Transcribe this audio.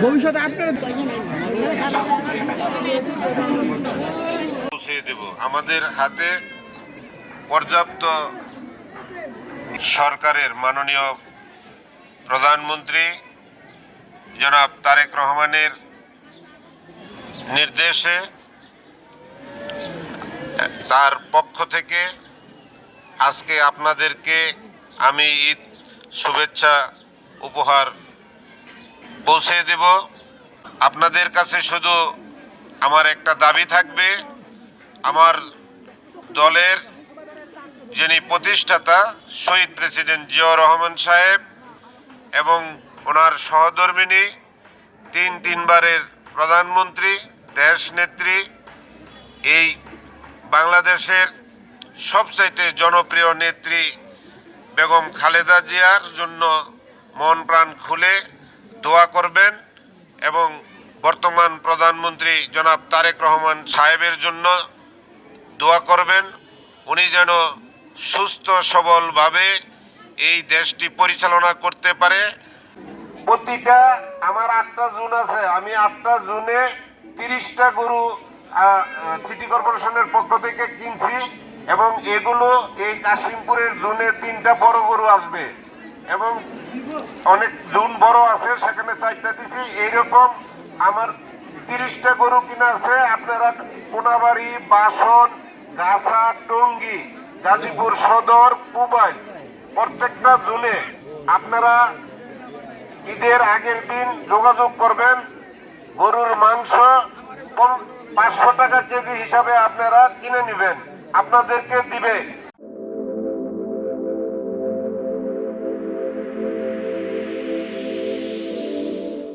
ভবিষ্যতে আপনার দেব আমাদের হাতে পর্যাপ্ত সরকারের মাননীয় প্রধানমন্ত্রী জনাব তারেক রহমানের নির্দেশে তার পক্ষ থেকে আজকে আপনাদেরকে আমি ঈদ শুভেচ্ছা উপহার পৌঁছে দেব। আপনাদের কাছে শুধু আমার একটা দাবি থাকবে, আমার দলের যিনি প্রতিষ্ঠাতা শহীদ প্রেসিডেন্ট জিয়াউর রহমান সাহেব এবং ওনার সহধর্মিণী তিনবারের প্রধানমন্ত্রী, দেশ নেত্রী, এই বাংলাদেশের সবচাইতে জনপ্রিয় নেত্রী বেগম খালেদা জিয়ার জন্য মন প্রাণ খুলে দোয়া করবেন এবং বর্তমান প্রধানমন্ত্রী জনাব তারেক রহমান সাহেবের জন্য দোয়া করবেন। উনি যেন সুস্থ সবলভাবে এই দেশটি পরিচালনা করতে পারে। প্রতিটা আমার 8টা জুন আছে, আমি 8টা জুনে 30টা গরু সিটি কর্পোরেশনের পক্ষ থেকে কিনছি এবং এগুলো এই কাশিমপুরের জুনে 3টা বড় গরু আসবে এবং অনেক জুন বড় আছে, সেখানে 4টা দিছি। এইরকম আমার 30টা গরু কিনা আছে। আপনারা কোনাবাড়ি, বাসন, গাছা, টঙ্গী, গাজীপুর সদর, পুবাইল প্রত্যেকটা জুনে আপনারা ঈদের আগের দিন যোগাযোগ করবেন। গরুর মাংস 500 টাকা কেজি হিসাবে আপনারা কিনে নেবেন, আপনাদেরকে দিবে।